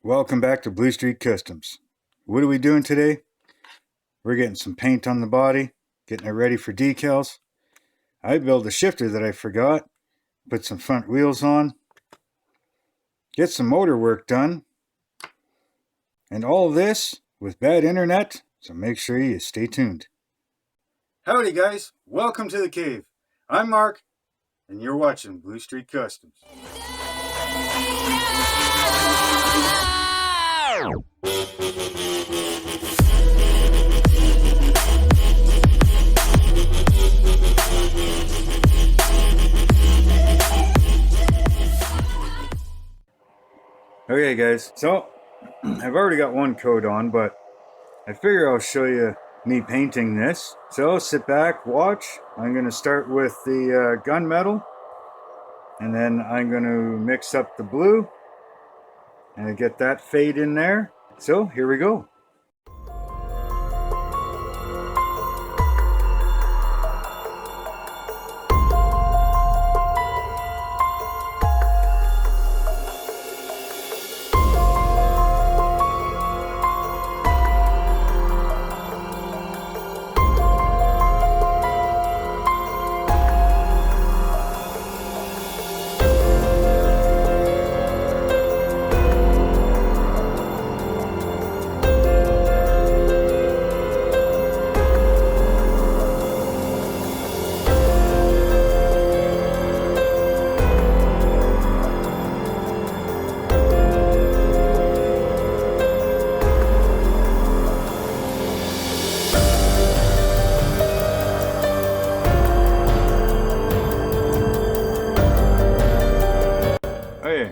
Welcome back to Blue Street Customs. What are we doing today? We're getting some paint on the body, getting it ready for decals. I built a shifter that I forgot, put some front wheels on, get some motor work done, and all of this with bad internet, so make sure you stay tuned. Howdy guys, welcome to the cave. I'm Mark, and you're watching Blue Street Customs. Okay guys, so I've already got one coat on, but I figure I'll show you me painting this. So sit back, watch. I'm going to start with the gunmetal, and then I'm going to mix up the blue and get that fade in there. So here we go.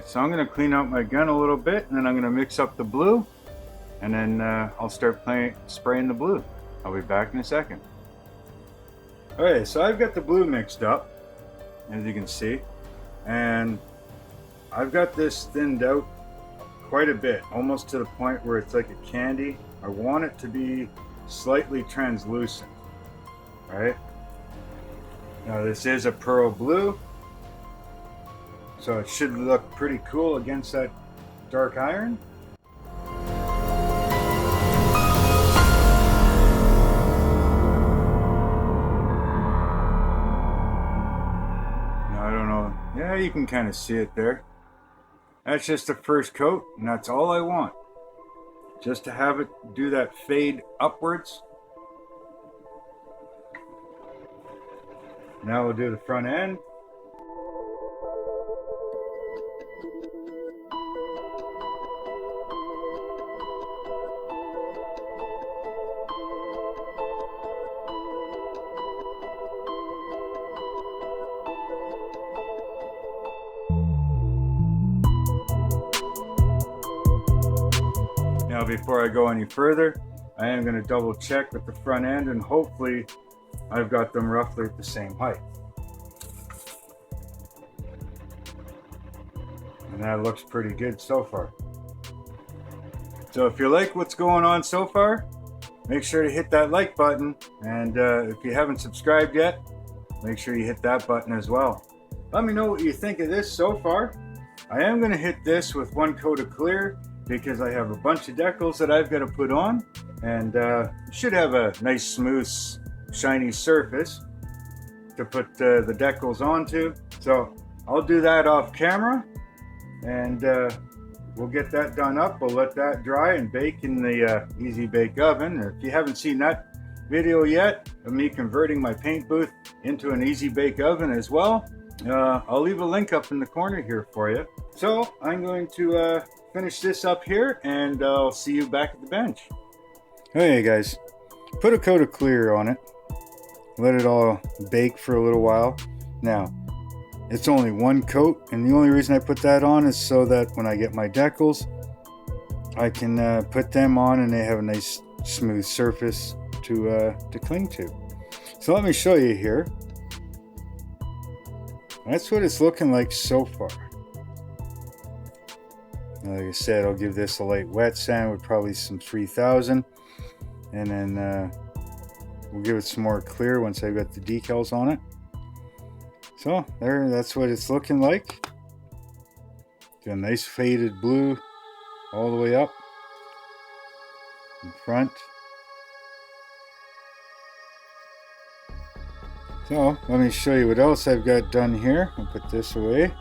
So I'm going to clean out my gun a little bit, and then I'm going to mix up the blue, and then I'll start spraying the blue. I'll be back in a second. Okay, so I've got the blue mixed up, as you can see, and I've got this thinned out quite a bit, almost to the point where it's like a candy. I want it to be slightly translucent, right? Now this is a pearl blue, so it should look pretty cool against that dark iron. Now I don't know. Yeah, you can kind of see it there. That's just the first coat, and that's all I want. Just to have it do that fade upwards. Now we'll do the front end. Now before I go any further, I am going to double check with the front end, and hopefully I've got them roughly at the same height. And that looks pretty good so far. So if you like what's going on so far, make sure to hit that like button, and if you haven't subscribed yet, make sure you hit that button as well. Let me know what you think of this so far. I am going to hit this with one coat of clear, because I have a bunch of decals that I've got to put on, and should have a nice smooth shiny surface to put the decals onto. So I'll do that off camera, and we'll get that done up. We'll let that dry and bake in the easy bake oven. If you haven't seen that video yet of me converting my paint booth into an easy bake oven as well, I'll leave a link up in the corner here for you. So I'm going to finish this up here, and I'll see you back at the bench. Hey guys, put a coat of clear on it, let it all bake for a little while. Now it's only one coat, and the only reason I put that on is so that when I get my decals, I can put them on and they have a nice smooth surface to cling to. So let me show you here. That's what it's looking like so far. Like I said, I'll give this a light wet sand with probably some 3000, and then we'll give it some more clear once I've got the decals on it. So there, that's what it's looking like. Got a nice faded blue all the way up in front. So let me show you what else I've got done here. I'll put this away.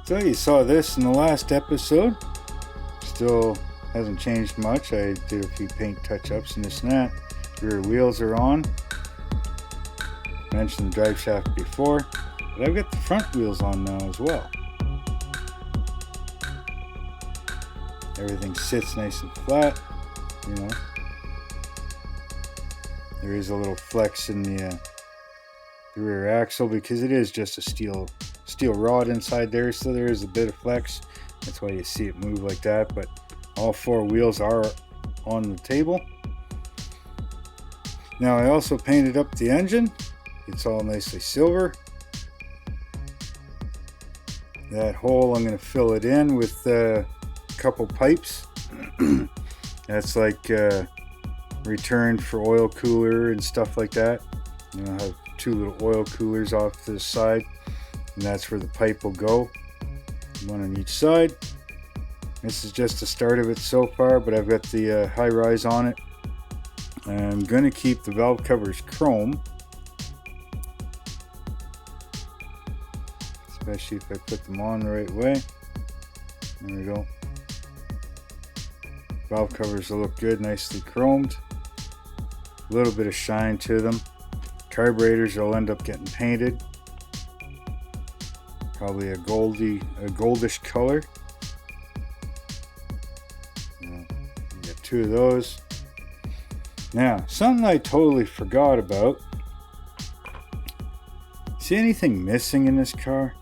So you saw this in the last episode. Still hasn't changed much. I did a few paint touch-ups and this and that. Rear wheels are on. Mentioned the drive shaft before, but I've got the front wheels on now as well. Everything sits nice and flat, you know. There is a little flex in the rear axle because it is just a steel rod inside there, so there is a bit of flex. That's why you see it move like that, but all four wheels are on the table. Now I also painted up the engine. It's all nicely silver. That hole, I'm going to fill it in with a couple pipes. That's like return for oil cooler and stuff like that. You know, I have two little oil coolers off to the side, and that's where the pipe will go, one on each side. This is just the start of it so far, but I've got the high rise on it. I'm going to keep the valve covers chrome, especially if I put them on the right way. There we go. Valve covers will look good, nicely chromed. A little bit of shine to them. Carburetors will end up getting painted. Probably a goldish color. Got two of those. Now, something I totally forgot about. See anything missing in this car?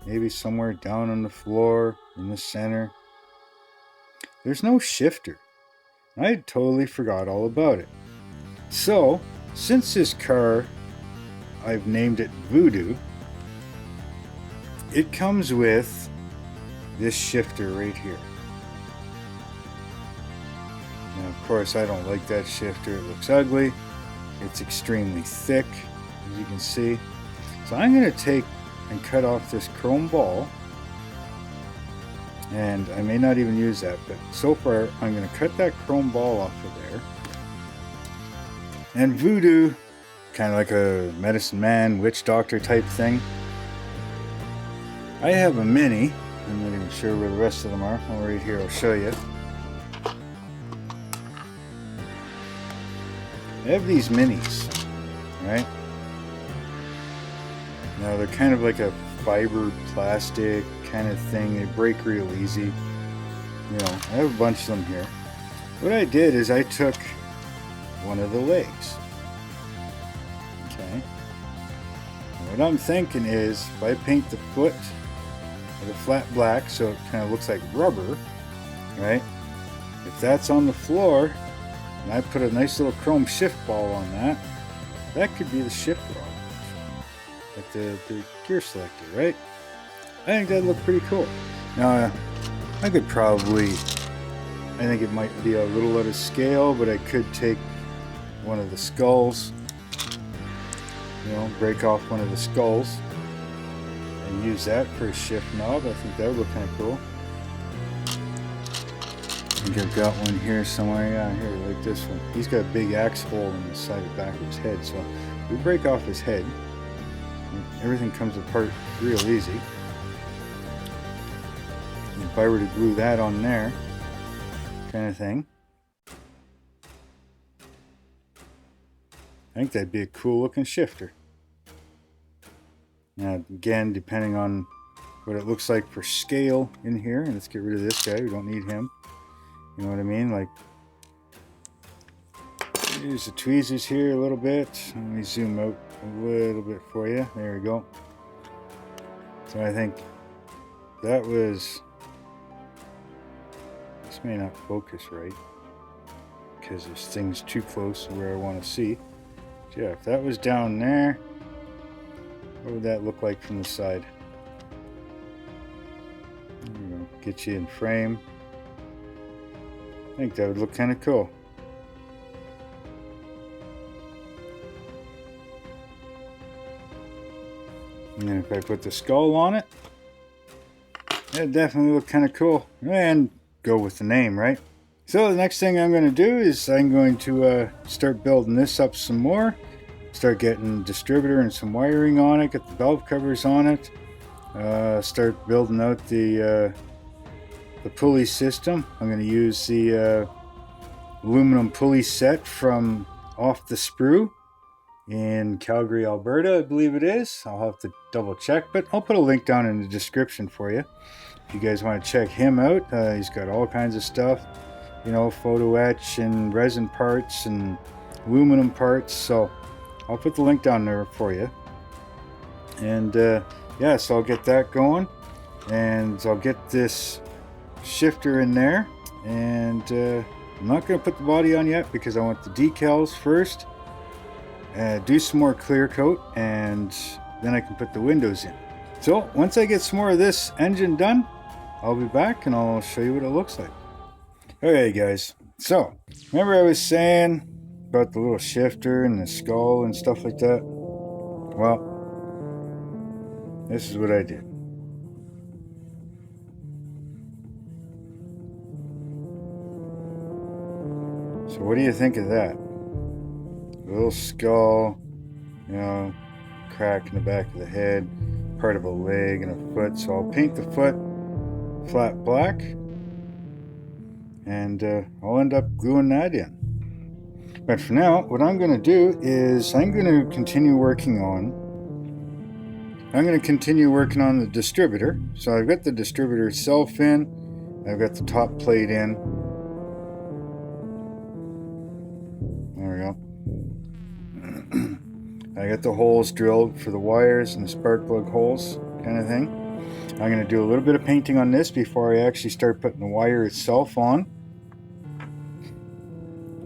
Maybe somewhere down on the floor, in the center. There's no shifter. I totally forgot all about it. So, since this car, I've named it VooDoo, it comes with this shifter right here. Now, of course, I don't like that shifter. It looks ugly. It's extremely thick, as you can see. So I'm going to take and cut off this chrome ball. And I may not even use that, but so far I'm going to cut that chrome ball off of there. And VooDoo, kind of like a medicine man, witch doctor type thing. I have a mini. I'm not even sure where the rest of them are. Oh, right here, I'll show you. I have these minis, right? Now they're kind of like a fiber plastic kind of thing. They break real easy. You know, I have a bunch of them here. What I did is I took one of the legs. Okay. And what I'm thinking is if I paint the foot with a flat black so it kind of looks like rubber, right? If that's on the floor and I put a nice little chrome shift ball on that, that could be the shift rod. Like the gear selector, right? I think that'd look pretty cool. Now, I could probably, I think it might be a little out of scale, but I could take one of the skulls, you know, break off one of the skulls and use that for a shift knob. I think that would look kind of cool. I think I've got one here somewhere. Yeah, here, like this one. He's got a big axe hole in the side of the back of his head, so we break off his head. Everything comes apart real easy. If I were to glue that on there, kind of thing, I think that'd be a cool looking shifter. Now again, depending on what it looks like for scale in here, and let's get rid of this guy, we don't need him. You know what I mean? Like, use the tweezers here a little bit. Let me zoom out a little bit for you. There we go. So I think that was, this may not focus right because there's things too close to where I want to see. So yeah, if that was down there, what would that look like from the side? There we go. Get you in frame. I think that would look kind of cool. And then if I put the skull on it, That definitely look kind of cool, and go with the name, right? So the next thing I'm going to do is I'm going to start building this up some more. Start getting distributor and some wiring on it, get the valve covers on it, start building out the pulley system. I'm going to use the aluminum pulley set from Off the Sprue in Calgary, Alberta, I believe it is. I'll have to double check, but I'll put a link down in the description for you if you guys want to check him out. He's got all kinds of stuff, you know, photo etch and resin parts and aluminum parts, so I'll put the link down there for you. And yeah, so I'll get that going, and I'll get this shifter in there, and I'm not going to put the body on yet because I want the decals first, do some more clear coat, and then I can put the windows in. So once I get some more of this engine done, I'll be back and I'll show you what it looks like. Okay guys, so remember I was saying about the little shifter and the skull and stuff like that? Well, this is what I did. So what do you think of that? A little skull, you know, crack in the back of the head, part of a leg and a foot. So I'll paint the foot flat black, and I'll end up gluing that in. But for now, what I'm going to do is I'm going to continue working on the distributor. So I've got the distributor itself in, I've got the top plate in. There we go. I got the holes drilled for the wires and the spark plug holes kind of thing. I'm going to do a little bit of painting on this before I actually start putting the wire itself on.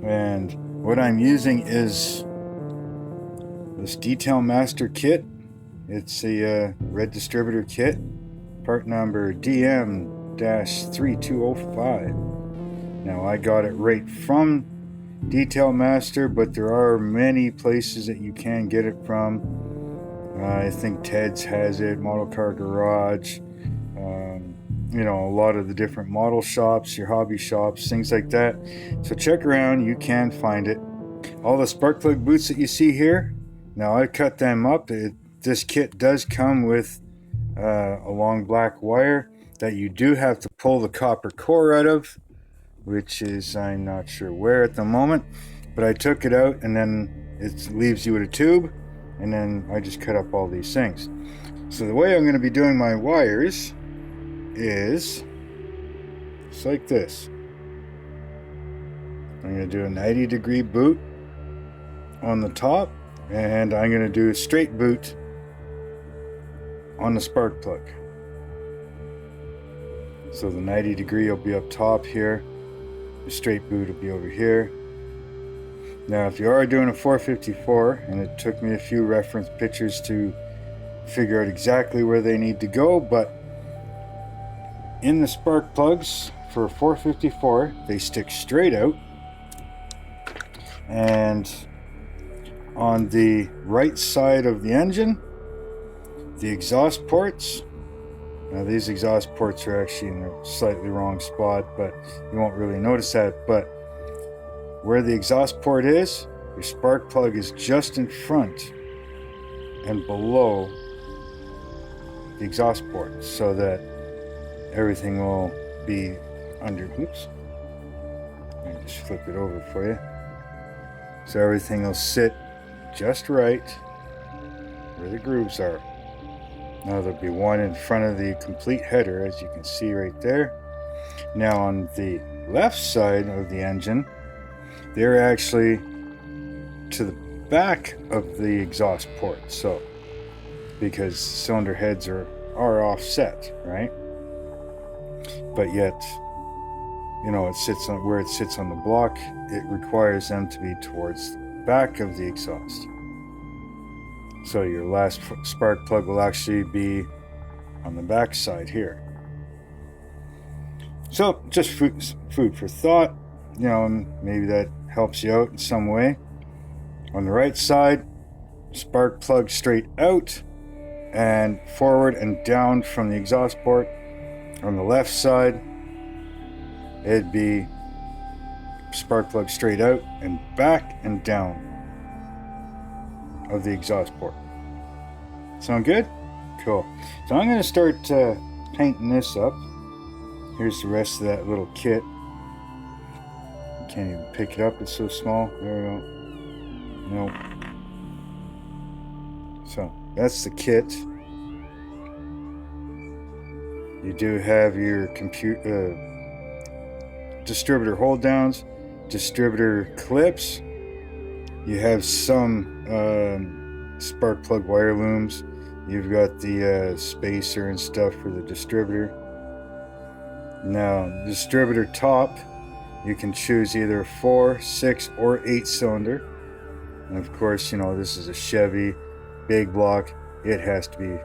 And what I'm using is this Detail Master kit. It's a red distributor kit, part number DM-3205. Now I got it right from Detail Master, but there are many places that you can get it from. I think Ted's has it, Model Car Garage, you know, a lot of the different model shops, your hobby shops, things like that. So check around, you can find it. All the spark plug boots that you see here, now I cut them up. This kit does come with a long black wire that you do have to pull the copper core out of, which is, I'm not sure where at the moment, but I took it out, and then it leaves you with a tube, and then I just cut up all these things. So the way I'm going to be doing my wires is just like this. I'm going to do a 90-degree boot on the top, and I'm going to do a straight boot on the spark plug. So the 90-degree will be up top here, the straight boot will be over here. Now if you are doing a 454, and it took me a few reference pictures to figure out exactly where they need to go, but in the spark plugs for a 454, they stick straight out, and on the right side of the engine, the exhaust ports, now these exhaust ports are actually in a slightly wrong spot, but you won't really notice that, but where the exhaust port is, your spark plug is just in front and below the exhaust port, so that everything will be under. Oops, let me just flip it over for you. So everything will sit just right where the grooves are. Now there'll be one in front of the complete header, as you can see right there. Now on the left side of the engine, they're actually to the back of the exhaust port, so because cylinder heads are offset, right? But yet, you know, it sits on where it sits on the block, it requires them to be towards the back of the exhaust. So your last spark plug will actually be on the back side here. So just food for thought, you know, and maybe that helps you out in some way. On the right side, spark plug straight out and forward and down from the exhaust port. On the left side, it'd be spark plug straight out and back and down of the exhaust port. Sound good? Cool. So I'm going to start painting this up. Here's the rest of that little kit. You can't even pick it up, it's so small. There we go. Nope. So that's the kit. You do have your distributor hold downs, distributor clips. You have some spark plug wire looms. You've got the spacer and stuff for the distributor. Now, distributor top, you can choose either a 4, 6, or 8 cylinder. And of course, you know, this is a Chevy big block. It has to be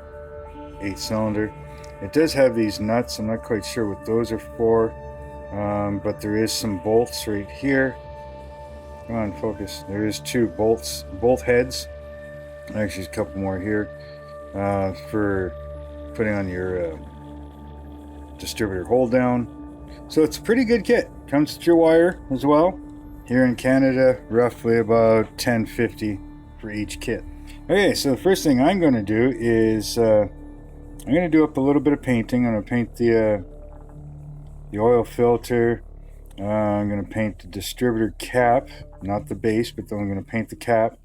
8 cylinder. It does have these nuts. I'm not quite sure what those are for. But there is some bolts right here. Come on, focus. There is 2 bolts, bolt heads. Actually, a couple more here for putting on your distributor hold down. So it's a pretty good kit. Comes with your wire as well. Here in Canada, roughly about $10.50 for each kit. Okay, so the first thing I'm going to do is I'm going to do up a little bit of painting. I'm going to paint the oil filter. I'm going to paint the distributor cap, not the base, but then I'm going to paint the cap.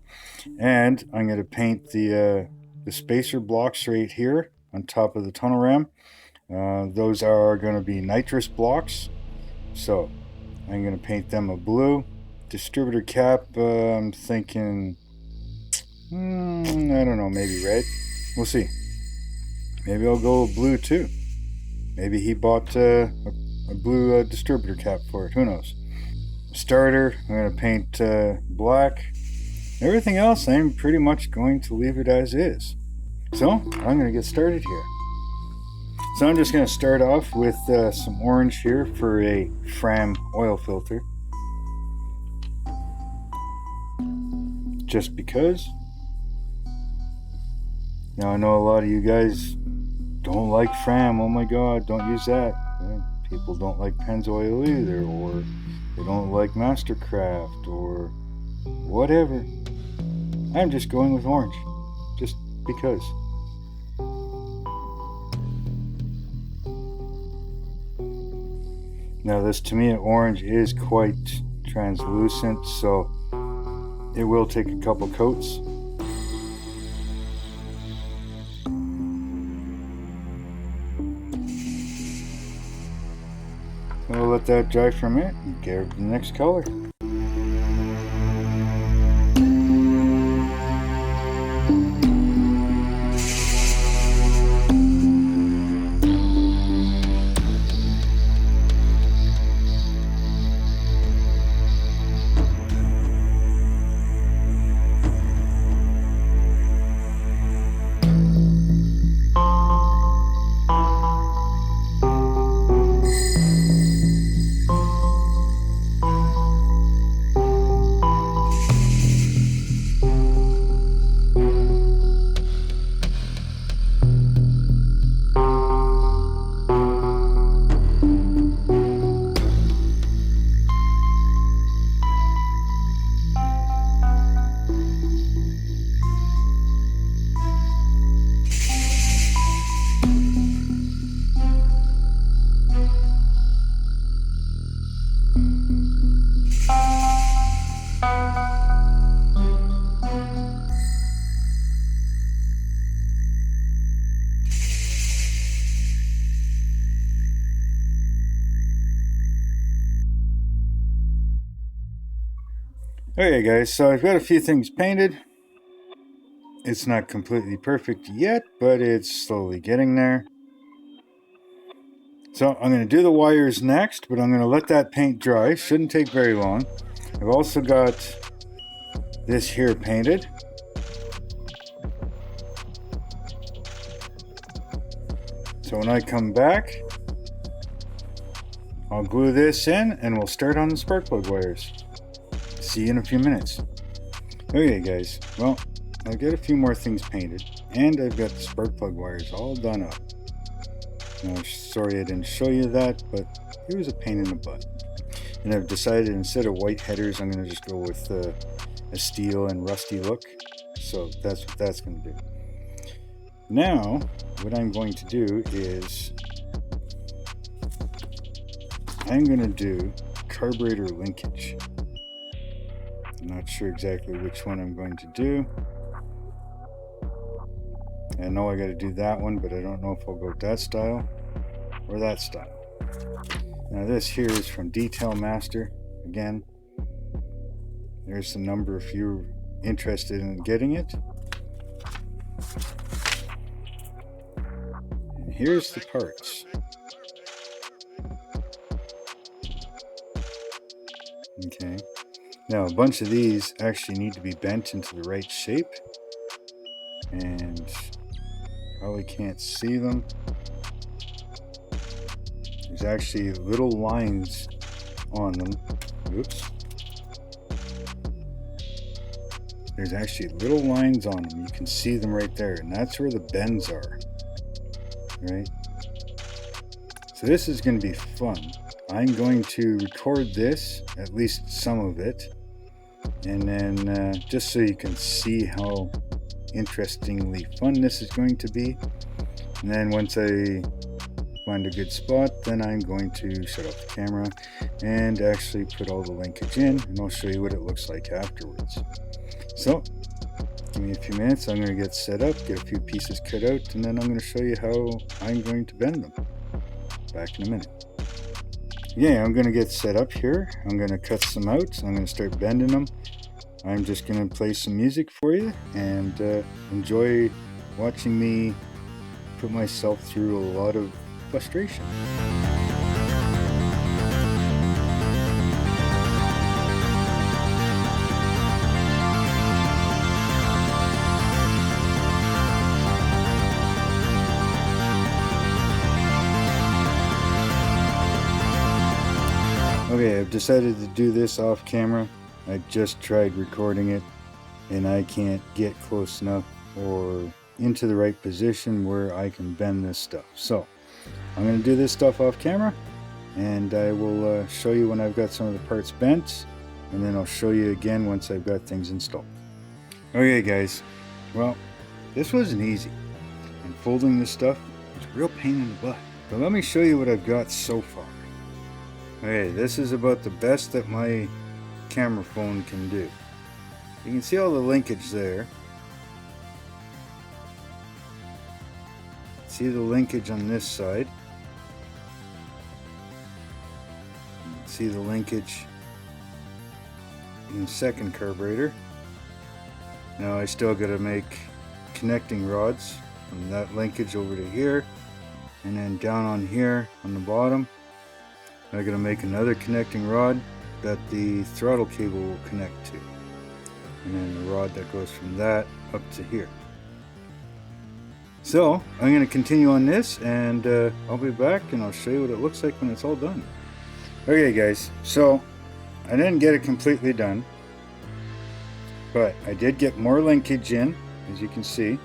And I'm going to paint the spacer blocks right here on top of the tunnel ram. Those are going to be nitrous blocks. So I'm going to paint them a blue. Distributor cap, I'm thinking, I don't know, maybe red. We'll see. Maybe I'll go blue too. Maybe he bought a blue distributor cap for it. Who knows? Starter, I'm going to paint black. Everything else, I'm pretty much going to leave it as is. So, I'm going to get started here. So I'm just going to start off with some orange here for a Fram oil filter. Just because. Now I know a lot of you guys don't like Fram. Oh my god, don't use that. People don't like Pennzoil either, or they don't like Mastercraft, or whatever. I'm just going with orange. Just because. Now this, to me, orange is quite translucent, so it will take a couple coats. We'll let that dry for a minute and get the next color. Okay guys, so I've got a few things painted. It's not completely perfect yet, but it's slowly getting there. So I'm going to do the wires next, but I'm going to let that paint dry. Shouldn't take very long. I've also got this here painted. So when I come back, I'll glue this in and we'll start on the spark plug wires. See you in a few minutes. Okay guys, well, I've got a few more things painted and I've got the spark plug wires all done up. Sorry I didn't show you that, but it was a pain in the butt. And I've decided instead of white headers, I'm going to just go with a steel and rusty look. So that's what that's going to do. Now, what I'm going to do is I'm going to do carburetor linkage. I'm not sure exactly which one I'm going to do. I know I got to do that one, but I don't know if I'll go with that style or that style. Now this here is from Detail Master. Again, there's the number if you're interested in getting it. And here's the parts. Okay. Now a bunch of these actually need to be bent into the right shape. And probably can't see them. There's actually little lines on them. Oops. There's actually little lines on them. You can see them right there, and that's where the bends are. Right? So this is going to be fun. I'm going to record this, at least some of it, and then just so you can see how interestingly fun this is going to be. And then once I find a good spot, then I'm going to shut off the camera and actually put all the linkage in, and I'll show you what it looks like afterwards. So give me a few minutes. I'm going to get set up, get a few pieces cut out, and then I'm going to show you how I'm going to bend them. Back in a minute. Yeah, I'm going to get set up here. I'm going to cut some out. I'm going to start bending them. I'm just going to play some music for you and enjoy watching me put myself through a lot of frustration. Okay, I've decided to do this off camera. I just tried recording it and I can't get close enough or into the right position where I can bend this stuff. So I'm going to do this stuff off camera, and I will show you when I've got some of the parts bent, and then I'll show you again once I've got things installed. Okay guys, well, this wasn't easy, and folding this stuff was a real pain in the butt. But let me show you what I've got so far. Okay, this is about the best that my camera phone can do. You can see all the linkage there. See the linkage on this side. See the linkage in the second carburetor. Now I still got to make connecting rods from that linkage over to here, and then down on here on the bottom I got to make another connecting rod that the throttle cable will connect to, and then the rod that goes from that up to here. So I'm going to continue on this, and I'll be back and I'll show you what it looks like when it's all done. Okay guys, so I didn't get it completely done, but I did get more linkage in, as you can see.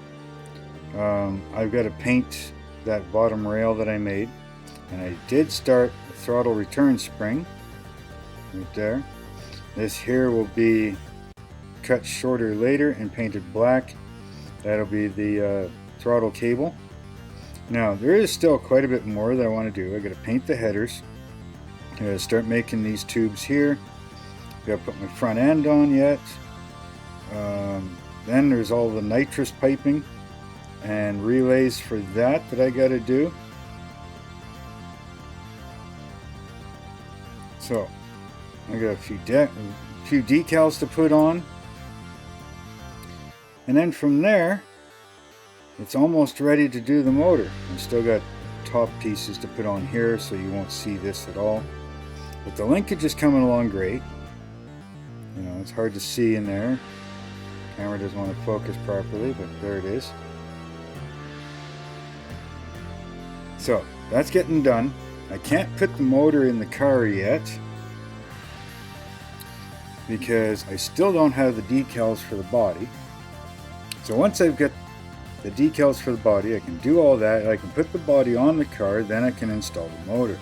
I've got to paint that bottom rail that I made, and I did start the throttle return spring right there. This here will be cut shorter later and painted black. That'll be the throttle cable. Now there is still quite a bit more that I want to do. I got to paint the headers. I got to start making these tubes here. I got to put my front end on yet. Then there's all the nitrous piping and relays for that I got to do. So I got a few decals to put on, and then from there it's almost ready to do the motor. I still got top pieces to put on here, so you won't see this at all. But the linkage is coming along great. You know, it's hard to see in there. Camera doesn't want to focus properly, but there it is. So that's getting done. I can't put the motor in the car yet because I still don't have the decals for the body. So once I've got the decals for the body. I can do all that. I can put the body on the car, then I can install the motor.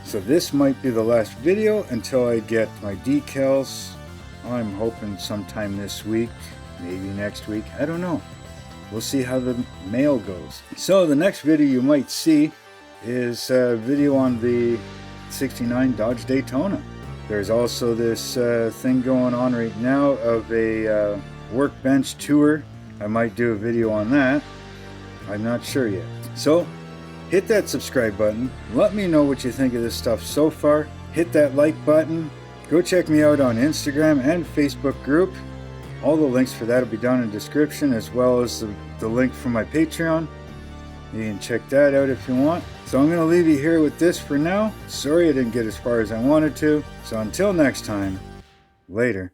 So this might be the last video until I get my decals. I'm hoping sometime this week, maybe next week, I don't know. We'll see how the mail goes. So the next video you might see is a video on the 69 Dodge Daytona. There's also this thing going on right now of a workbench tour. I might do a video on that. I'm not sure yet. So hit that subscribe button. Let me know what you think of this stuff so far. Hit that like button. Go check me out on Instagram and Facebook group. All the links for that will be down in the description, as well as the link for my Patreon. You can check that out if you want. So I'm going to leave you here with this for now. Sorry I didn't get as far as I wanted to. So until next time, later.